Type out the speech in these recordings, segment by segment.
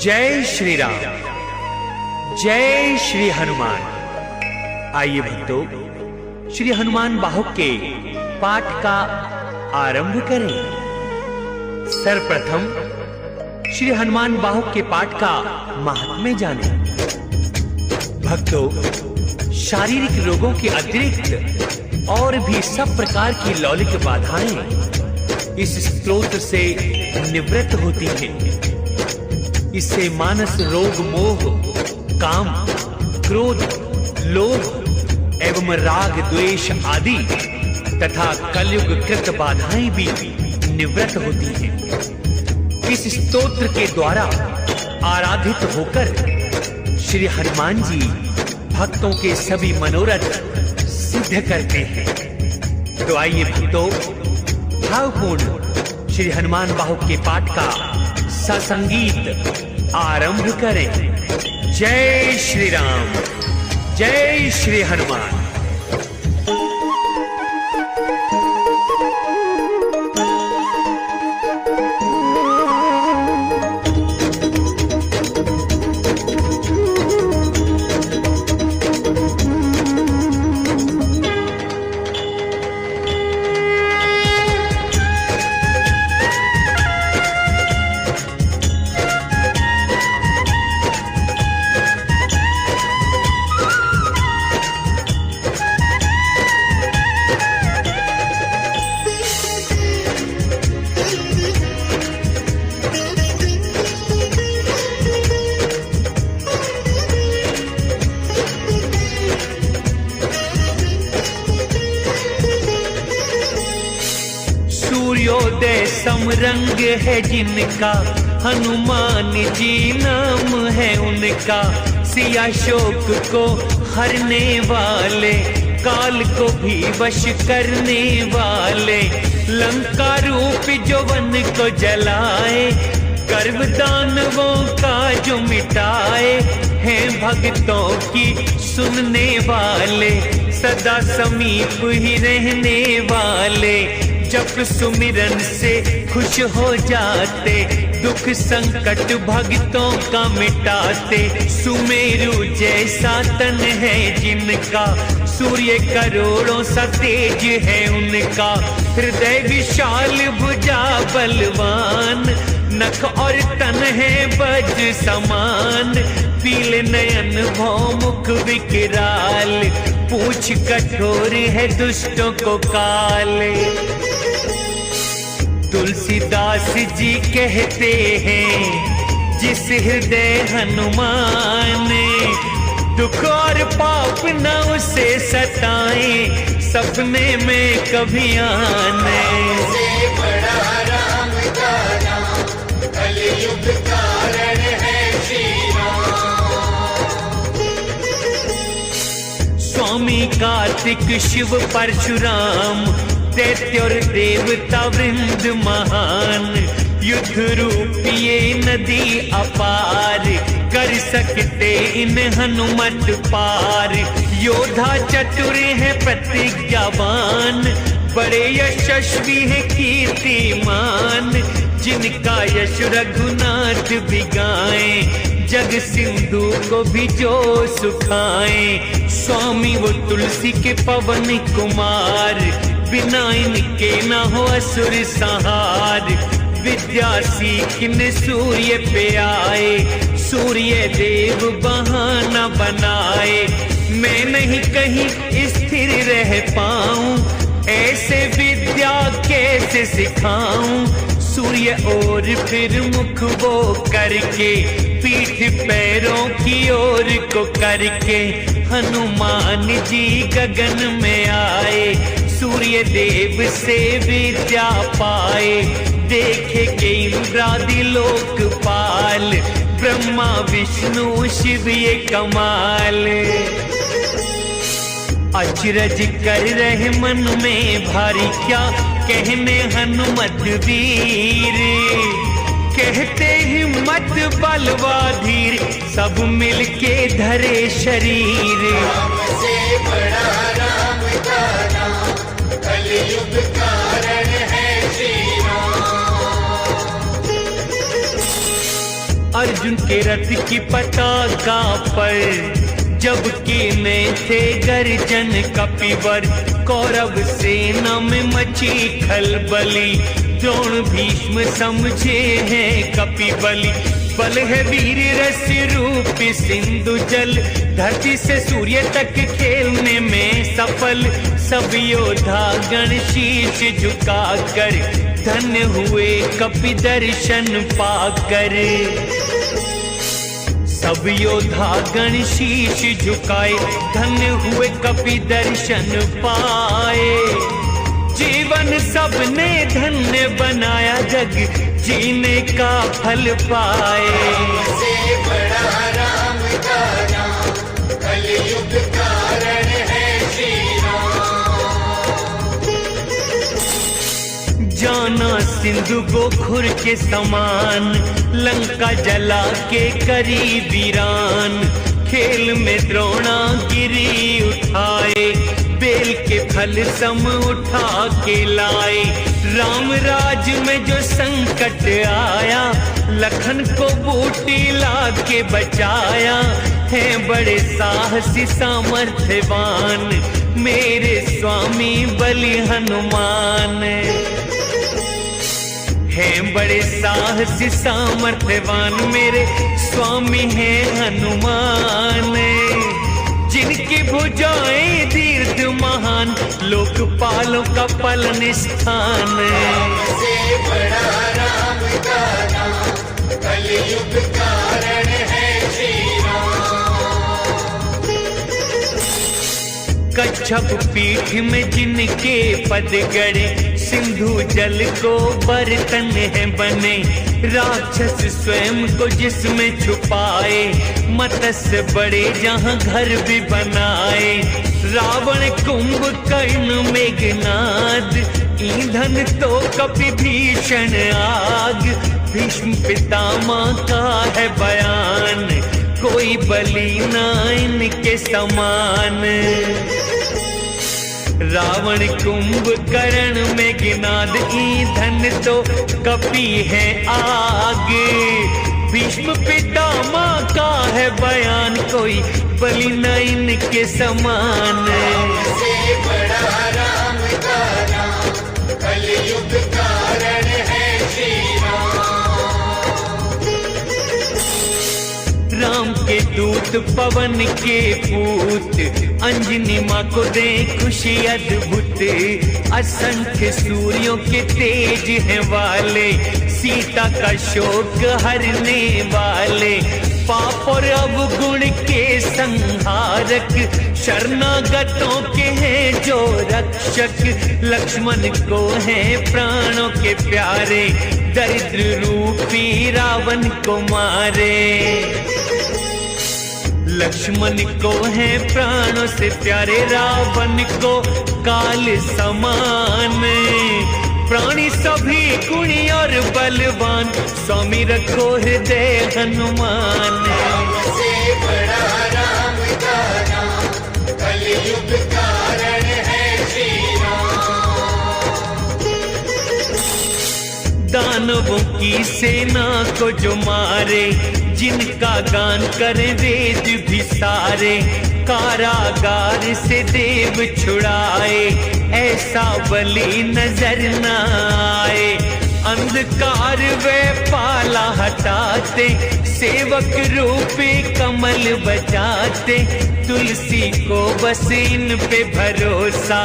जय श्री राम, जय श्री हनुमान। आइए भक्तों, श्री हनुमान बाहुक के पाठ का आरंभ करें। सर्वप्रथम श्री हनुमान बाहुक के पाठ का महात्म्य जानें। भक्तों, शारीरिक रोगों के अतिरिक्त और भी सब प्रकार की लौकिक बाधाएं इस स्तोत्र से निवृत्त होती हैं। इससे मानस रोग, मोह, काम, क्रोध, लोभ एवं राग, द्वेष आदि तथा कलयुग कृत बाधाएं भी निवृत्त होती हैं। इस स्तोत्र के द्वारा आराधित होकर श्री हनुमान जी भक्तों के सभी मनोरथ सिद्ध करते हैं। तो आइए भक्तों, भावपूर्ण श्री हनुमान बाहुक के पाठ का ससंगीत आरंभ करें। जय श्री राम, जय श्री हनुमान। सूर्योदय समरंग है जिनका, हनुमान जी नाम है उनका। सिया शोक को हरने वाले, काल को भी वश करने वाले। लंका रूप जो वन को जलाए, गर्व दानवों का जो मिटाए। हैं भक्तों की सुनने वाले, सदा समीप ही रहने वाले। जप सुमिरन से खुश हो जाते, दुख संकट भक्तों का मिटाते। सुमेरु जैसा तन है जिनका, सूर्य करोड़ों सा तेज है उनका। हृदय विशाल भुजा बलवान, नख और तन है वज समान। पीले नयन भौमुख विकराल, पूछ कठोर है दुष्टों को काले। तुलसीदास जी कहते हैं, जिस हृदय हनुमान, दुख और पाप न उसे सताए, सपने में कभी आने। से बड़ा राम का नाम, कलयुग कारण है श्री राम। स्वामी कार्तिक शिव परशुराम, दैत्य और देवता वृंद महान। युद्ध रूपी ये नदी अपार, कर सकते इन हनुमत पार। योद्धा चतुर है प्रतिज्ञावान, बड़े यशस्वी है कीर्तिमान। जिनका यश रघुनाथ बिगाए, जग सिंधु को भी जो सुखाए। स्वामी वो तुलसी के पवन कुमार, बिना इनके न हो असुर संहार। विद्या सीखने सूर्य पे आए, सूर्य देव बहाना बनाए। मैं नहीं कहीं स्थिर रह पाऊं, ऐसे विद्या कैसे सिखाऊं। सूर्य और फिर मुख वो करके, पीठ पैरों की ओर को करके। हनुमान जी गगन में आए, सूर्य देव से विद्या पाए। देखे के इंद्रादि लोकपाल, ब्रह्मा विष्णु शिव ये कमाल। अचरज कर रहे मन में भारी, क्या कहने हनुमत वीर। कहते हिम्मत बलवा धीर, सब मिलके धरे शरीर। राम से बड़ा राम का नाम, कलयुग कारण है श्री राम। अर्जुन के रथ की पताका पर जब कीने थे गर्जन कपिवर, कौरव सेना में मची खलबली, द्रोण भीष्म समझे हैं कपिबली। बल है वीर रस रूप सिंधु जल, धरती से सूर्य तक खेलने में सफल। सब योद्धा गण शीश झुकाकर, धन्य हुए कपि दर्शन पाकर। सब योद्धा गण शीश झुकाए, धन्य हुए कपि दर्शन पाए। जीवन सबने धन्य बनाया, जग जीने का फल पाए। से बड़ा राम का नाम, कलयुग कारण है श्री राम। जाना सिंधु गोखुर के समान, लंका जला के करी वीरान। खेल में द्रोणागिरी उठाए, बेल के फल सम उठा के लाए। राम राज में जो संकट आया, लखन को बूटी ला के बचाया। हैं बड़े साहसी सामर्थ्यवान, मेरे स्वामी बलि हनुमान। हैं बड़े साहसी सामर्थ्यवान, मेरे स्वामी हैं हनुमान। जिनकी भुजाएं दीर्घ महान, लोकपालों का पालन स्थान। से बड़ा राम का नाम, कलयुग कारण है श्री राम। कच्छप पीठ में जिनके पद गड़े, सिंधु जल को बर्तन है बने। राक्षस स्वयं को जिसमें छुपाए, मत्स्य बड़े जहां घर भी बनाए। रावण कुंभकर्ण मेघनाद, ईंधन तो कपि भीषण आग। भीष्म पितामह का है बयान, कोई बलि ना इनके समान। रावण कुंभकर्ण मेघनाद, ईंधन तो कपि है आगे। भीष्म पितामह का है बयान, कोई बलि न इनके समान। से बड़ा राम का नाम, कलयुग कारण है श्री राम के दूत पवन के पूत, अंजनी माँ को दे खुशी अद्भुत। असंख्य सूर्यों के तेज हैं वाले, सीता का शोक हरने वाले। पाप और अवगुण के संहारक, शरणागतों के हैं जो रक्षक। लक्ष्मण को हैं प्राणों के प्यारे, दरिद्र रूपी रावण को मारे। लक्ष्मण को हैं प्राणों से प्यारे, रावण को काल समान। प्राणी सभी गुणी और बलवान, स्वामी रखो हृदय हनुमान। से बड़ा राम का नाम, कलयुग कारण है श्री राम। दानवों की सेना को जो मारे, जिनका गान करे वेद भी सारे। कारागार से देव छुड़ाए, ऐसा बलि नजर न आए। अंधकार वे पाला हटाते, सेवक रूपी कमल बजाते। तुलसी को बस इन पे भरोसा,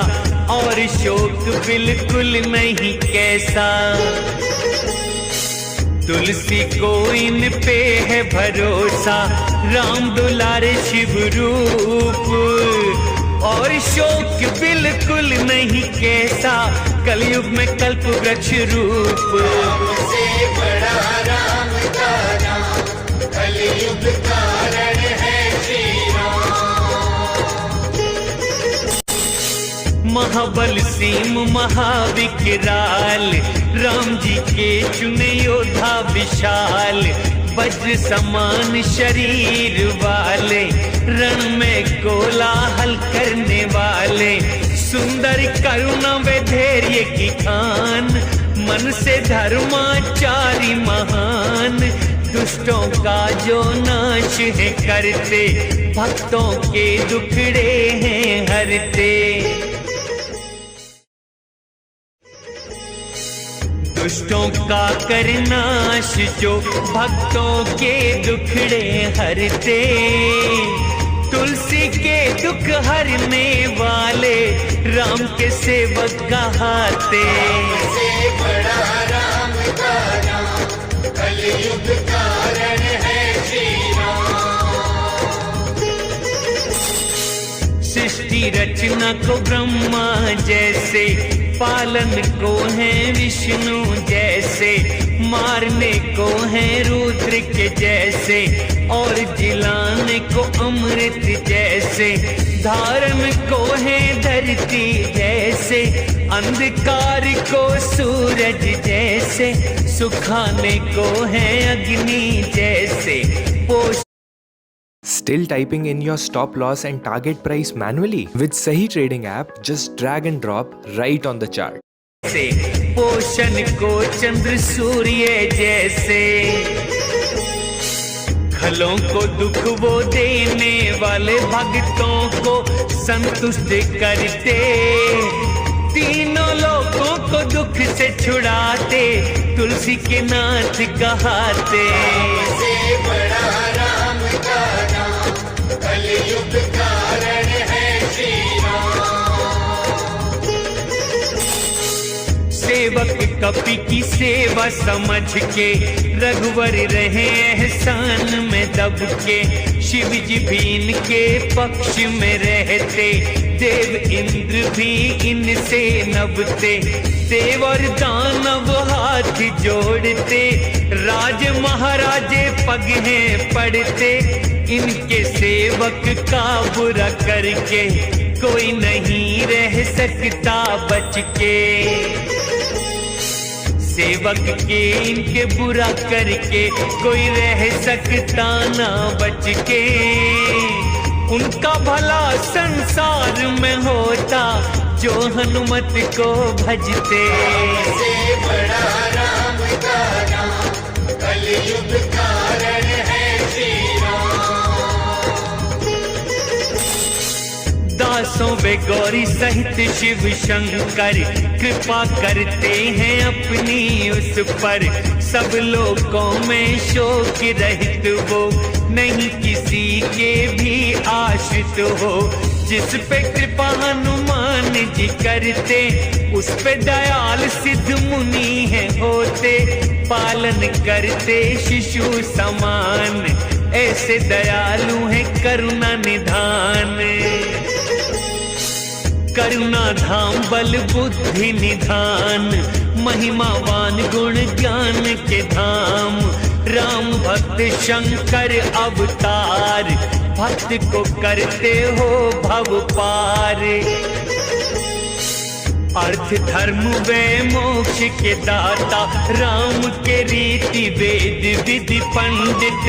और शोक बिल्कुल नहीं कैसा। तुलसी को इन पे है भरोसा, राम दुलारे शिव रूप। और शोक बिल्कुल नहीं कैसा, कलयुग में कल्प वृक्ष रूप। से बड़ा राम का नाम, कलयुग कारण है श्री राम। महाबल सीम महाविकराल, राम जी के चुने योद्धा विशाल। वज्र समान शरीर वाले, रण में कोलाहल करने वाले। सुंदर करुणा व धैर्य की खान, मन से धर्माचारी महान। दुष्टों का जो नाश है करते, भक्तों के दुखड़े हैं हरते। दुष्टों का करनाश जो भक्तों के दुखड़े हरते, तुलसी के दुख हरने वाले राम के सेवक कहाते। से बड़ा राम का नाम, कलयुग कारण है श्री राम। सृष्टि रचना को ब्रह्मा जैसे, पालन को है विष्णु जैसे, मारने को है रुद्र के जैसे, और जिलाने को अमृत जैसे, धारण को है धरती जैसे, अंधकार को सूरज जैसे, सुखाने को है अग्नि जैसे। Still typing in your stop loss and target price manually? With Sahi Trading app, just drag and drop right on the chart. पोषण को चंद्र सूर्य जैसे, खलों को दुख वो देने वाले, भक्तों को संतुष्ट करते, तीनों लोगों को दुख से छुड़ाते, तुलसी के नाथ कहाते। से बड़ा राम का नाम, कलयुग कारण है श्री राम। सेवक कपि की सेवा समझ के, रघुवर रहे एहसान में दब के, शिव जी भी इनके पक्ष में रहते, देव इंद्र भी इनसे नभते, देव और दानव हाथ जोड़ते, राज महाराजे पग हैं पड़ते, इनके सेवक का बुरा करके कोई नहीं रह सकता बच के। सेवक के इनके बुरा करके कोई रह सकता ना बच के, उनका भला संसार में होता जो हनुमत को भजते। से बड़ा राम का नाम, कलयुग कारण है श्री राम। दासों वे गौरी सहित शिव शंकर कृपा करते हैं अपनी उस पर, सब लोगों में शोक रहित वो, नहीं किसी के भी आश्रित हो, जिस पे कृपा हनुमान जी करते, उस पे दयाल सिद्ध मुनि है होते, पालन करते शिशु समान, ऐसे दयालु है करुणा निधान। करुणा धाम बल बुद्धि निधान, महिमावान गुण ज्ञान के धाम, राम भक्त शंकर अवतार, भक्त को करते हो भव पार। अर्थ धर्म वे मोक्ष के दाता, राम के रीति वेद विधि पंडित,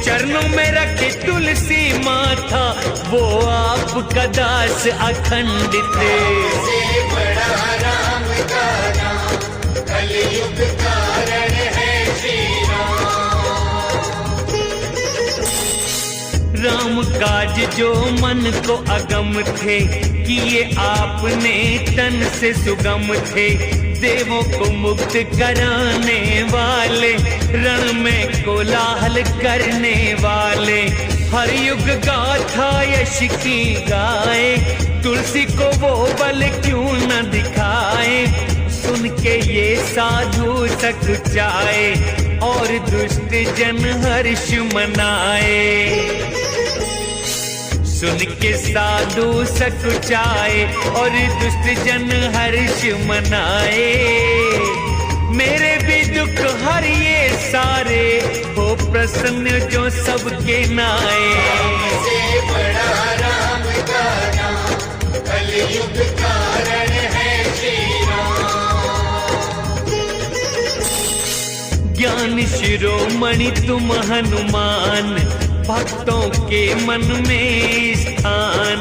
चरणों में रखे तुलसी माथा, वो आपका दास अखंडित। से बड़ा राम का नाम, कलयुग कारण है श्री राम काज जो मन को अगम थे, किए आपने तन से सुगम थे, देवों को मुक्त कराने वाले, रण में कोलाहल करने वाले, हर युग गाथा यश की गाए, तुलसी को वो बल क्यों न दिखाए, सुन के ये साधु सकुचाए, और दुष्ट जन हर्ष मनाए। सुन के साधु सकुचाए और दुष्ट जन हर्ष मनाए, मेरे भी दुख हरिए सारे, हो प्रसन्न जो सबके नाए। से बड़ा राम का नाम, कलयुग कारण है श्री राम। ज्ञान शिरोमणि तुम हनुमान, भक्तों के मन में स्थान,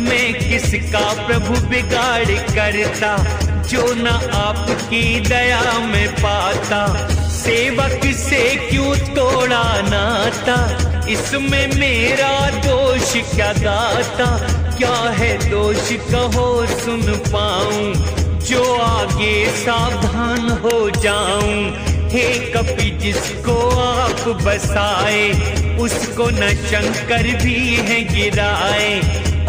मैं किसका प्रभु बिगाड़ करता, जो न आपकी दया में पाता, सेवक से क्यों तोड़ा नाता, इसमें मेरा दोष क्या गाता, क्या है दोष कहो सुन पाऊं, जो आगे सावधान हो जाऊं। हे कपि जिसको आप बसाए, उसको न शंकर भी है गिराए,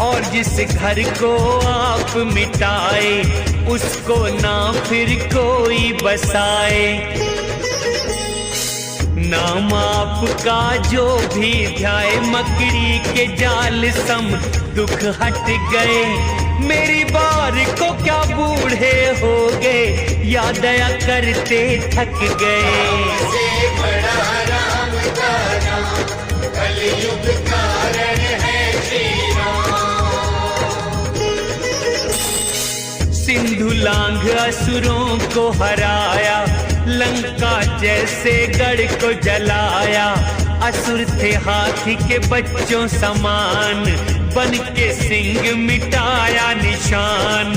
और जिस घर को आप मिटाए, उसको ना फिर कोई बसाए। नाम आपका जो भी ध्याए, मकड़ी के जाल सम दुख हट गए। मेरी बार को क्या बूढ़े हो गए, या दया करते थक गए। से बड़ा राम का नाम, कलयुग कारण है श्री राम। सिंधु लांघ असुरों को हराया, लंका जैसे गढ़ को जलाया। असुर थे हाथी के बच्चों समान, बन के सिंह मिटाया निशान।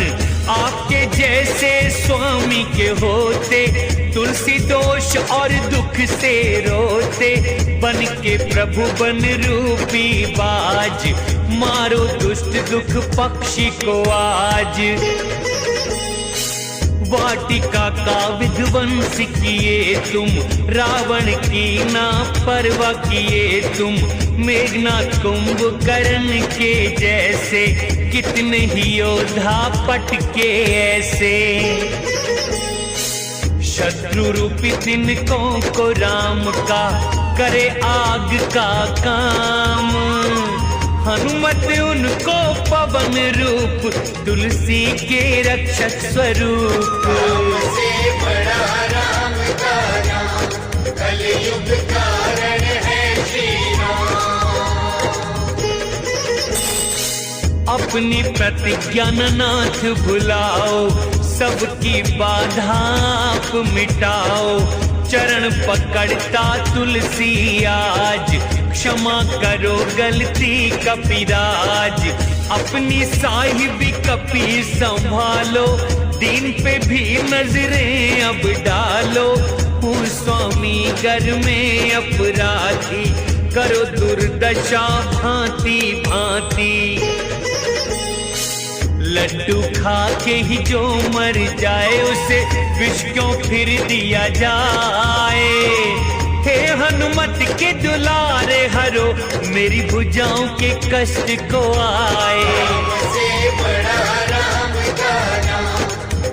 आपके जैसे स्वामी के होते, तुलसी दोष और दुख से रोते। बन के प्रभु बन रूपी बाज, मारो दुष्ट दुख पक्षी को आज। वाटिका का विध्वंस किए तुम, रावण की ना परवाह किए तुम। मेघनाथ कुंभकर्ण के जैसे, कितने ही योद्धा पटके ऐसे। शत्रु रूपी तिनकों को राम का, करे आग का काम। हनुमत उनको पवन रूप, तुलसी के रक्षक स्वरूप। से बड़ा राम का नाम, कलयुग कारण है श्री राम। अपनी प्रतिज्ञा नाथ भुलाओ, सबकी बाधा आप मिटाओ। चरण पकड़ता तुलसी आज, क्षमा करो गलती कपिराज। अपनी साहिबी कपि संभालो, दीन पे भी नजरें अब डालो। हूँ स्वामी घर में अपराधी, करो दुर्दशा भांति भांति। लड्डू खा के ही जो मर जाए, उसे विष क्यों फिर दिया जाए। हे हनुमत के दुलारे हरो, मेरी भुजाओं के कष्ट को आए। से बड़ा राम का नाम,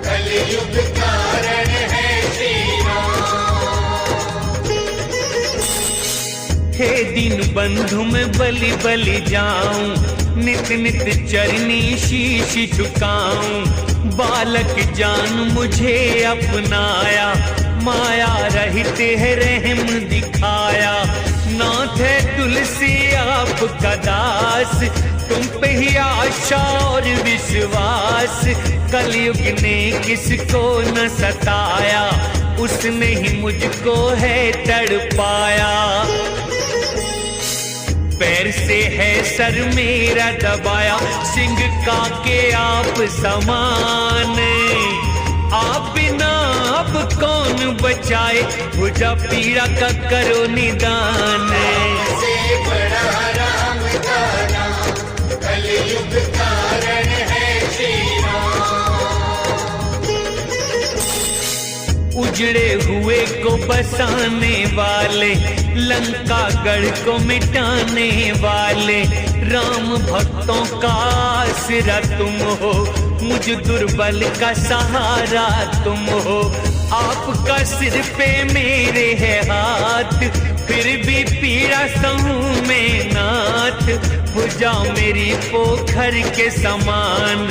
कलयुग कारण है श्री राम। हे दीन बंधु मैं बलि बलि जाऊं, नित नित चरनी शीश झुकाऊं। बालक जान मुझे अपनाया, माया रहित है रहम दिखाया। नाथ है तुलसी आपका दास, तुम पे ही आशा और विश्वास। कलयुग ने किसको न सताया, उसने ही मुझको है तड़पाया। पैर से है सर मेरा दबाया, सिंह का के आप समान। आप बिना अब कौन बचाए, भुजा पीड़ा का करो निदान। से बड़ा राम का नाम, कलयुग कारण है श्री राम। उजड़े हुए को बसाने वाले, लंका गढ़ को मिटाने वाले। राम भक्तों का आसरा तुम हो, मुझ दुर्बल का सहारा तुम हो। आपका सिर पे मेरे है हाथ, फिर भी पीड़ा सहूं मैं नाथ। भुजा मेरी पोखर के समान,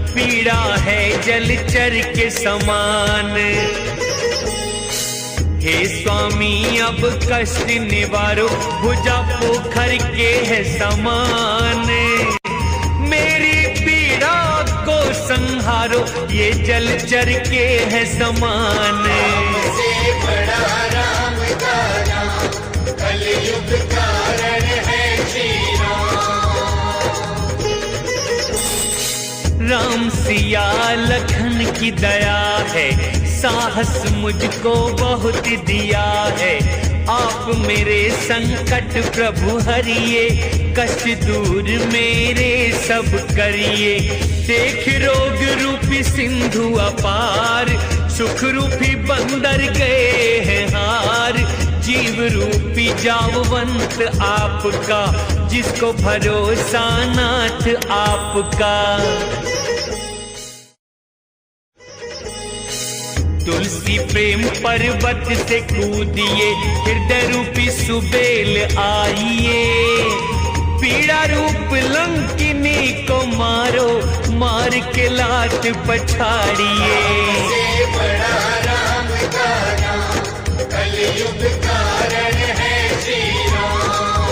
पीड़ा है जलचर के समान। हे स्वामी अब कष्ट निवारो, भुजा पोखर के है समान। मेरी पीड़ा को संहारो, ये जलचर के है समान। से बड़ा राम का नाम, कलयुग कारण है श्री राम। राम सिया लखन की दया है, साहस मुझको बहुत दिया है। आप मेरे संकट प्रभु हरिए, कष्ट दूर मेरे सब करिए। देख रोग रूपी सिंधु अपार, सुख रूपी बंदर गए हैं हार। जीव रूपी जाववंत आपका, जिसको भरोसा नाथ आपका। तुलसी प्रेम पर्वत से कूदिए, हृदय रूपी सुबेल आइए। पीड़ा रूप लंकिनी को मारो, मार के लात पछाड़िए। से बड़ा राम का नाम, कलयुग कारण है श्री राम।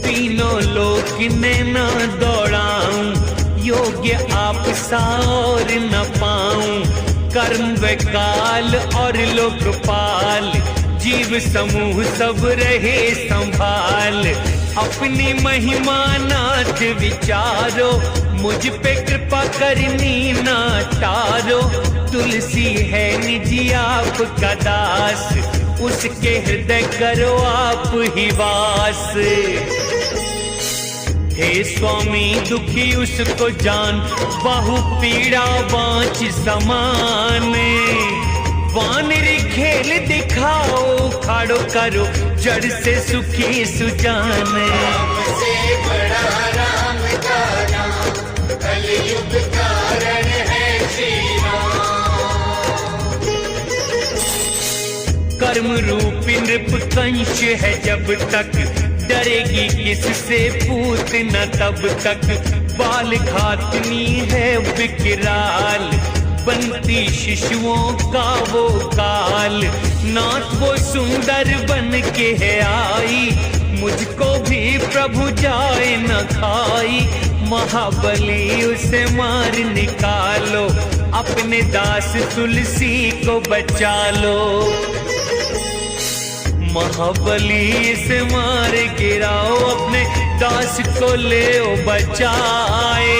तीनों लोक में न दौड़ाऊं, योग्य आप सा और न पाऊं। कर्म व काल और लोकपाल, जीव समूह सब रहे संभाल। अपनी महिमा नाथ विचारो, मुझ पे कृपा करनी ना टारो। तुलसी है निजी आपका दास, उसके हृदय करो आप ही वास। हे स्वामी दुखी उसको जान, बहु पीड़ा बाँच समान। वानरी खेल दिखाओ, खाड़ो करो जड़ से सुखी सुजान। से बड़ा राम का नाम, कलयुग कारण है श्री राम। कर्म रूपी नृप कंश है जब तक, डरेगी किससे पूत न तब तक। बाल घातनी है विकराल, बनती शिशुओं का वो काल। नाथ वो सुंदर बन के है आई, मुझको भी प्रभु जाए न खाई। महाबली उसे मार निकालो, अपने दास तुलसी को बचा लो। महाबली से मार गिराओ, अपने दास को ले बचाए।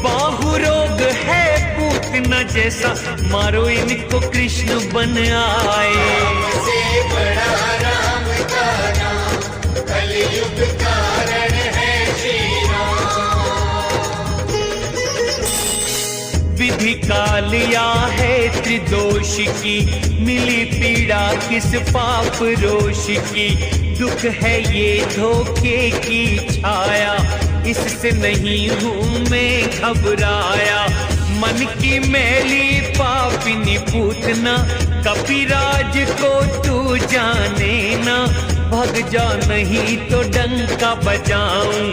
बाहु रोग है पूतना जैसा, मारो इनको कृष्ण बन आए। से बड़ा राम का नाम, कलयुग कारण है श्री राम। विधि कालिया है त्रिदोष की, मिली पीड़ा किस पाप रोष की। दुख है ये धोखे की छाया, इससे नहीं हूँ मैं घबराया। मन की मैली पापिनी पूतना, कपिराज को तू जाने ना। भग जा नहीं तो डंका बजाऊं,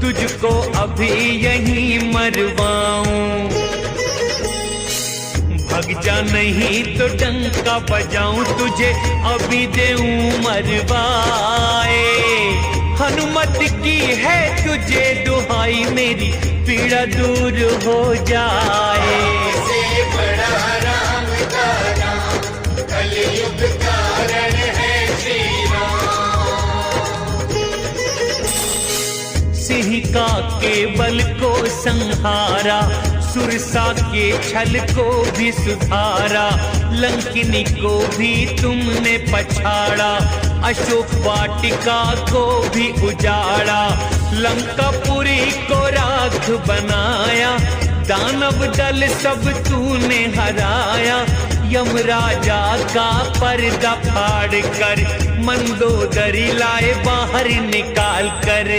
तुझको अभी यहीं मरवाऊं। भग जा नहीं तो डंका बजाऊं, तुझे अभी देऊं मरवाए। हनुमत की है तुझे दुहाई, मेरी पीड़ा दूर हो जाए। से बड़ा राम का नाम, कलयुग कारण है श्री राम। सिंह का केवल को संहारा, सुरसा के छल को भी सुधारा। लंकिनी को भी तुमने पछाड़ा, अशोक वाटिका को भी उजाड़ा। लंकापुरी को राख बनाया, दानव दल सब तूने हराया। यमराजा का पर्दा फाड़ कर, मंदोदरी लाए बाहर निकाल कर।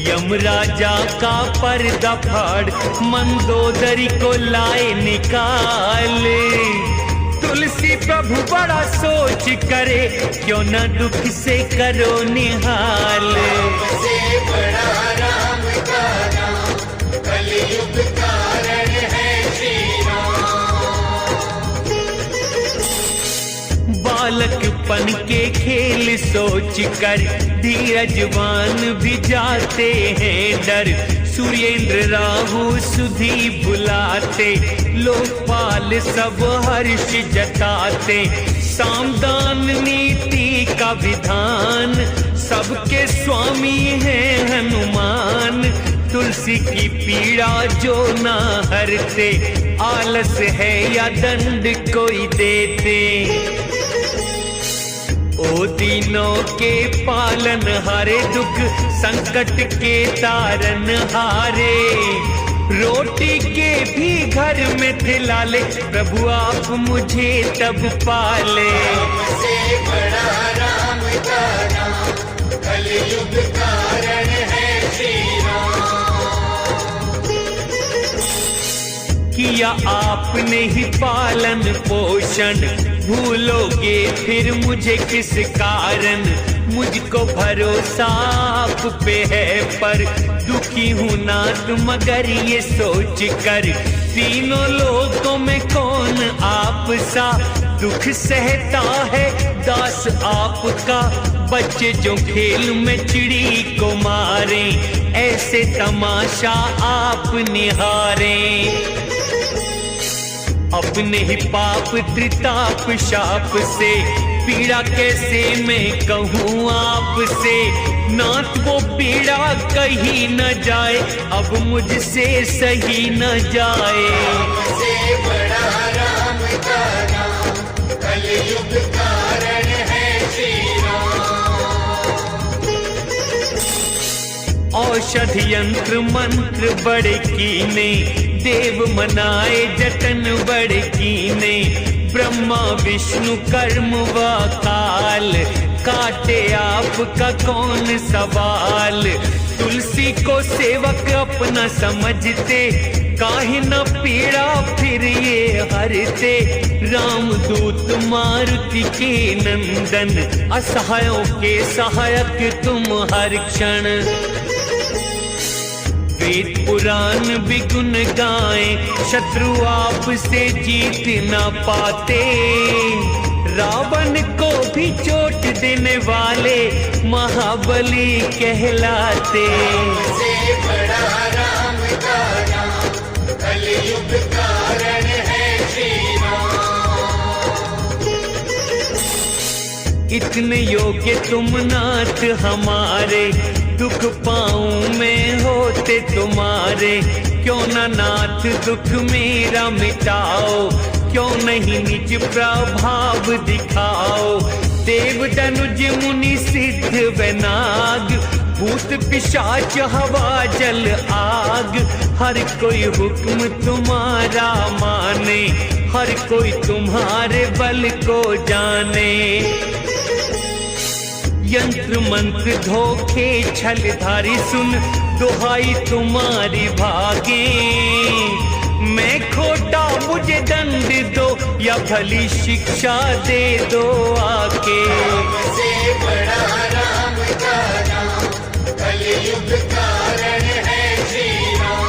यमराजा का पर्दा फाड़, मंदोदरी को लाए निकाल। तुलसी प्रभु बड़ा सोच करे, क्यों न दुख से करो निहाल। से बड़ा राम का नाम, कलयुग कारण है श्री राम। बालकपन के खेल सोच कर, धीरजवान भी जाते हैं डर। सूर्येंद्र राहु सुधी बुलाते, लोकपाल सब हर्ष जताते। सामदान नीति का विधान, सबके स्वामी हैं हनुमान। तुलसी तुलसी की पीड़ा जो ना हरते, आलस है या दंड कोई देते। ओ तीनों के पालन हारे, दुख संकट के तारन हारे, रोटी के भी घर में थे लाले, प्रभु आप मुझे तब पाले। से बड़ा राम का नाम, कलयुग कारण है श्री राम। किया आपने ही पालन पोषण, भूलोगे फिर मुझे किस कारण। मुझको भरोसा आप पे है पर दुखी हूँ नाथ मगर ये सोच कर, तीनों लोगों में कौन आप सा दुख सहता है दास आपका। बच्चे जो खेल में चिड़ी को मारे, ऐसे तमाशा आप निहारें। अपने ही पाप त्रिताप शाप से पीड़ा कैसे मैं कहूँ आपसे। नाथ वो पीड़ा कहीं न जाए, अब मुझसे सही न जाए। से बड़ा राम का नाम, कलयुग कारण है श्री राम। औषध यंत्र मंत्र बड़े कीने, देव मनाए जतन बड़े कीने। ब्रह्मा विष्णु कर्म व काल, काटे आपका कौन सवाल। तुलसी को सेवक अपना समझते, काहे न पीड़ा फिर ये हरते। रामदूत मारुति के नंदन, असहायों के सहायक तुम हर क्षण। वेद पुराण भी गुण गाएं, शत्रु आपसे जीत न पाते। रावण को भी चोट देने वाले महाबली कहलाते। से बड़ा राम का नाम, कलयुग कारण है श्री राम। इतने योग्य तुम नाथ हमारे, दुख पाऊं मैं होते तुम्हारे। क्यों न नाथ दुख मेरा मिटाओ, क्यों नहीं निज प्रभाव दिखाओ। देव तनुज मुनि सिद्ध व नाग, भूत पिशाच हवा जल आग। हर कोई हुक्म तुम्हारा माने, हर कोई तुम्हारे बल को जाने। यंत्र मंत्र धोखे छलधारी सुन, दुहाई तुम्हारी भागे। मैं खोटा मुझे दंड दो, या भली शिक्षा दे दो आके। से बड़ा राम का नाम, कलयुग कारण है श्री राम।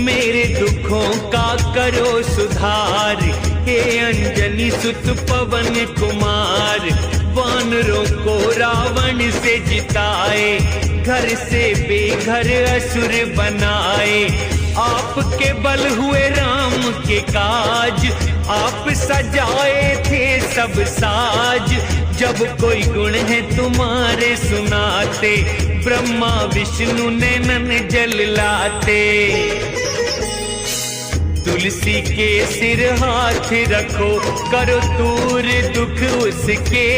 मेरे दुखों का करो सुधार, हे अंजनी सुत पवन कुमार। वानरों को रावण से जिताए, घर से बेघर असुर बनाए। आपके बल हुए राम के काज, आप सजाए थे सब साज। जब कोई गुण है तुम्हारे सुनाते, ब्रह्मा विष्णु नैनन जल लाते। तुलसी के सिर हाथ रखो, करो दूर दुख उसके।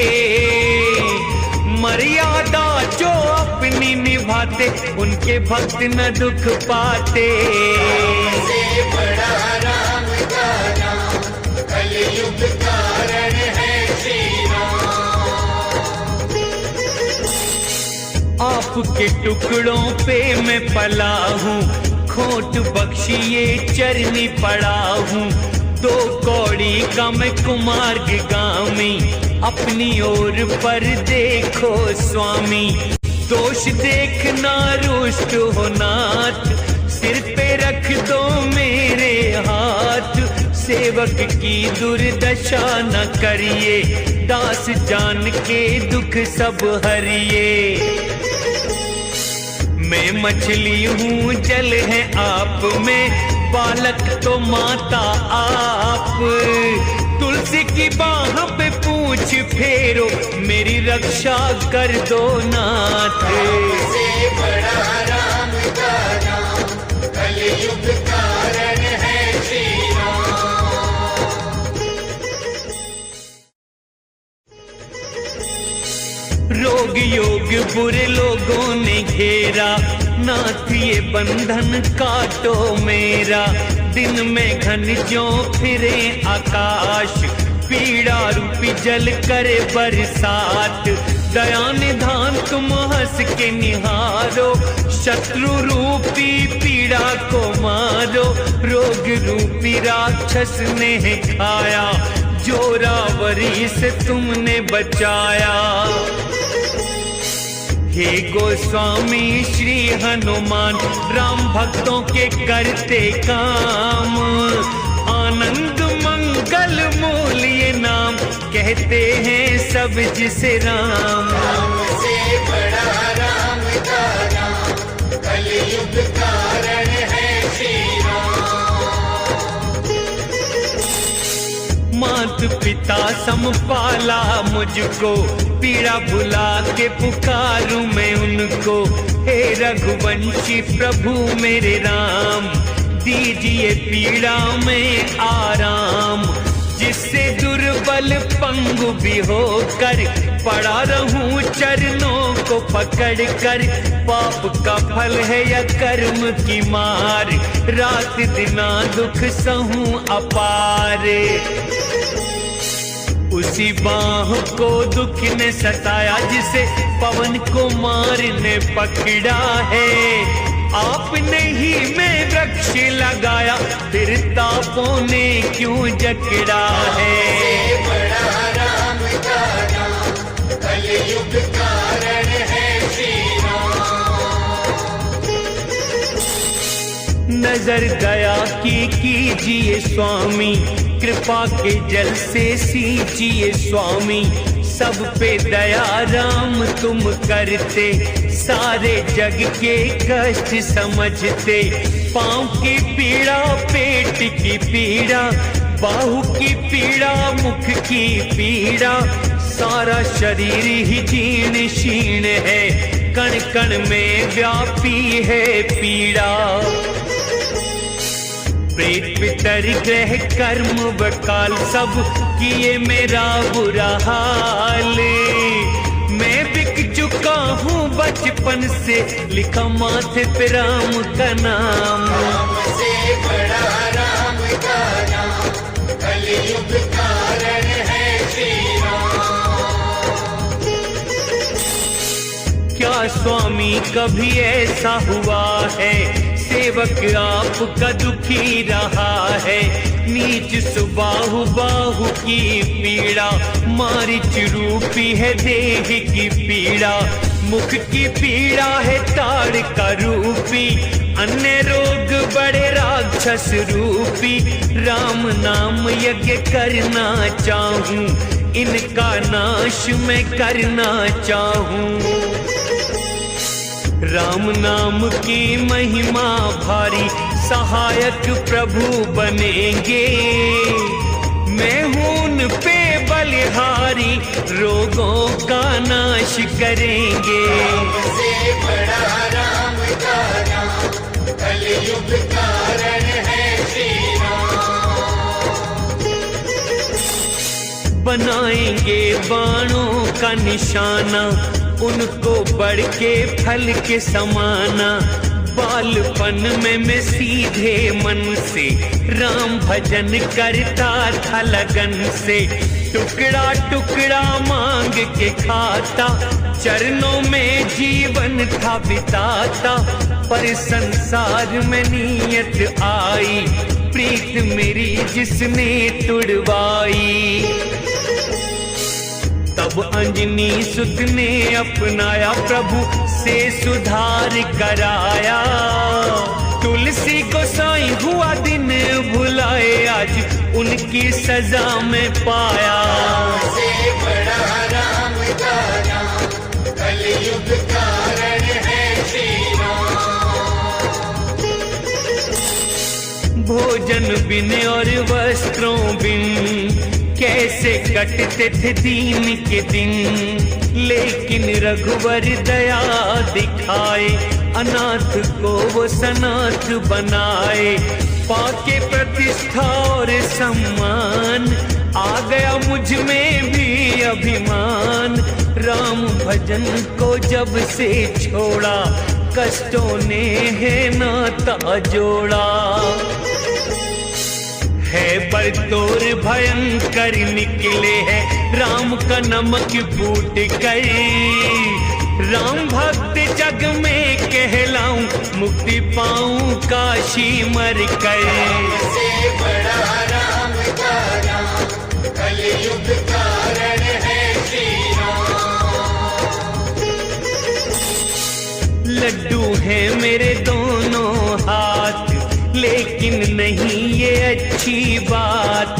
मर्यादा जो अपनी निभाते, उनके भक्त न दुख पाते। से बड़ा राम का नाम, कलयुग कारण है श्री राम। आपके टुकड़ों पे मैं पला हूँ, खोट बख्शिए चरनी पड़ा हूँ। दो कौड़ी का मैं कुमार्ग गामी, अपनी ओर पर देखो स्वामी। दोष देखना रुष्ट हो नाथ, सिर पे रख दो मेरे हाथ। सेवक की दुर्दशा न करिए, दास जान के दुख सब हरिए। मैं मछली हूँ जल है आप में, बालक तो माता आप। तुलसी की बाह पे पूछ पूछ फेरो मेरी रक्षा कर दो नाथ। से बड़ा राम का नाम, कलयुग कारण है श्री राम। रोग योग बुरे लोगों ने घेरा, नाथ ये बंधन काटो मेरा। दिन में घन ज्यों फिरे आकाश, पीड़ा रूपी जल करे बरसात। दया निधान तुम हंस के निहारो, शत्रु रूपी पीड़ा को मारो। रोग रूपी राक्षस ने खाया, जोरावरी से तुमने बचाया। हे गोस्वामी श्री हनुमान, राम भक्तों के करते काम। आनंद मंगल मूल ये नाम, कहते हैं सब जिसे राम। से बड़ा राम का नाम, कलयुग कारण है श्री राम। मात पिता समपाला मुझको, पीड़ा भुला के पुकारूं मैं उनको। हे रघुवंशी प्रभु मेरे राम, दीजिए पीड़ा में आराम। जिससे दुर्बल पंगु भी होकर, पड़ा रहूं चरणों को पकड़ कर। पाप का फल है या कर्म की मार, रात दिना दुख सहूं अपार। उसी बाह को दुख ने सताया, जिसे पवन कुमार ने पकड़ा है। आपने ही में वृक्ष लगाया, फिर तापों ने क्यों जकड़ा है। से बड़ा राम का नाम, कलयुग कारण है श्री राम। नजर दया की कीजिए स्वामी, कृपा के जल से सींचिए स्वामी। सब पे दया राम तुम करते, सारे जग के कष्ट समझते। पाँव की पीड़ा, पेट की पीड़ा, बाहु की पीड़ा, मुख की पीड़ा। सारा शरीर ही जीर्ण शीर्ण है, कण कण में व्यापी है पीड़ा। प्रेत पितर ग्रह कर्म बकाल, सब किए मेरा बुरा हाल। मैं बिक चुका हूँ बचपन से, लिखा माथे पे राम का नाम। से बड़ा राम का नाम, कलयुग कारण है श्री राम। क्या स्वामी कभी ऐसा हुआ है, सेवक आपका दुखी रहा है। नीच सुबाहु बाहु की पीड़ा, मारिच रूपी है देह की पीड़ा। मुख की पीड़ा है ताड़ का रूपी, अन्य रोग बड़े राक्षस रूपी। राम नाम यज्ञ करना चाहूं, इनका नाश मैं करना चाहूं। राम नाम की महिमा भारी, सहायक प्रभु बनेंगे। मैं हूं उन पे बलिहारी, रोगों का नाश करेंगे। से बड़ा राम का नाम, कलयुग कारण है श्री राम। बनाएंगे बाणों का निशाना, उनको बढ़ के फल के समाना। बालपन में मैं सीधे मन से, राम भजन करता था लगन से। टुकड़ा टुकड़ा मांग के खाता, चरणों में जीवन था बिताता। पर संसार में नियत आई, प्रीत मेरी जिसने तुड़वाई। तब अंजनी सुत ने अपनाया, प्रभु से सुधार कराया। तुलसी गोसाई हुआ दिन भुलाए, आज उनकी सजा में पाया। से बड़ा राम का नाम, कलयुग कारण है श्री राम। भोजन बिन और वस्त्रों बिन, कैसे कटते थे दीन के दिन, लेकिन रघुवर दया दिखाए, अनाथ को वो सनाथ बनाए। पाके प्रतिष्ठा और सम्मान, आ गया मुझ में भी अभिमान। राम भजन को जब से छोड़ा, कष्टों ने है नाता जोड़ा। है बरतोर भयंकर निकले है, राम का नमक फूट कर। राम भक्त जग में कहलाऊं, मुक्ति पाऊं काशी मर कर। से बड़ा राम का नाम, कलयुग कारण है श्री राम। लड्डू है मेरे दोनों हाथ, लेकिन नहीं ये अच्छी बात।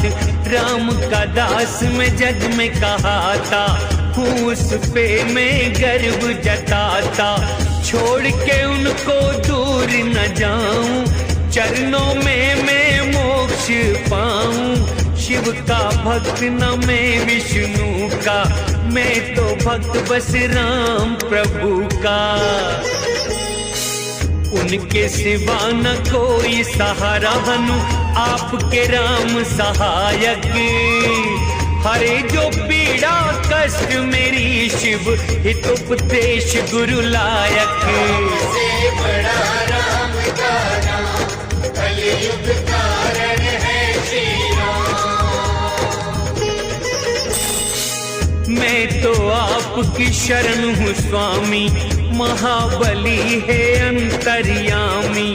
राम का दास मैं जग में कहा था, हूँ उस पे मैं गर्व जताता। छोड़ के उनको दूर न जाऊं, चरणों में मैं मोक्ष पाऊं। शिव का भक्त न मैं विष्णु का, मैं तो भक्त बस राम प्रभु का। उनके सिवा न कोई सहारा, हनु आपके राम सहायक। हरे जो पीड़ा कष्ट मेरी, शिव हित उपदेश गुरु लायक। से बड़ा राम का नाम, कलयुग कारण है श्री राम। मैं तो आपकी शरण हूँ स्वामी, महाबली है अंतर्यामी।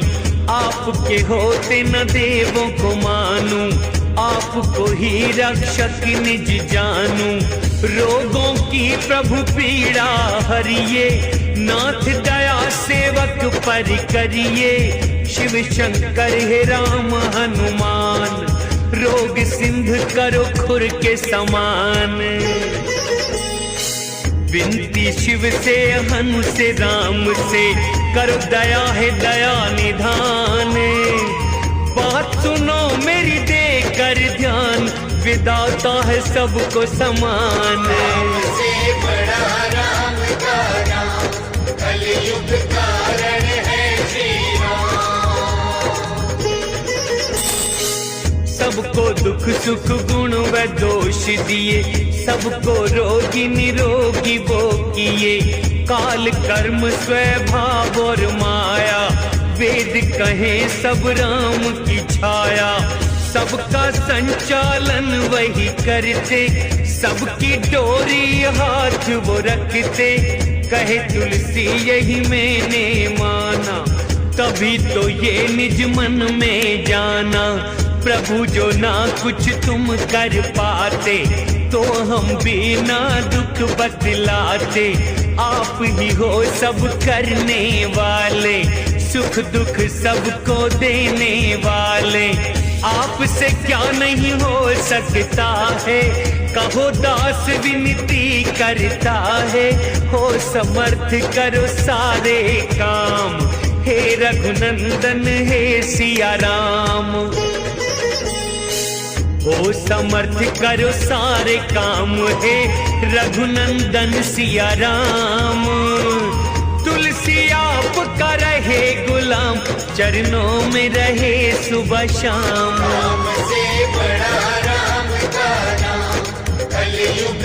आपके होते न देवों को मानूं, आपको ही रक्षक निज जानूं। रोगों की प्रभु पीड़ा हरिये, नाथ दया सेवक पर करिए। शिव शंकर है राम हनुमान, रोग सिंध करो खुर के समान। विनती शिव से हनु से राम से, करो दया है दया निधान। बात सुनो मेरी देकर ध्यान, विदाता है सबको समान। से बड़ा राम का नाम, कलयुग कारण है श्री राम। सबको दुख सुख गुण व दोष दिए, सबको रोगी निरोगी वो किए। काल कर्म स्वभाव और माया, वेद कहे सब राम की छाया। सबका संचालन वही करते, सबकी डोरी हाथ वो रखते। कहे तुलसी यही मैंने माना, तभी तो ये निज मन में जाना। प्रभु जो ना कुछ तुम कर पाते, तो हम भी ना दुख बतलाते। आप ही हो सब करने वाले, सुख दुख सबको देने वाले। आपसे क्या नहीं हो सकता है, कहो दास विनती करता है। हो समर्थ करो सारे काम, हे रघुनंदन हे सिया राम। हो समर्थ करो सारे काम, हे रघुनंदन सिया राम। तुलसी आपका रहे गुलाम, चरणों में रहे सुबह शाम। राम से बड़ा राम का नाम, कलयुग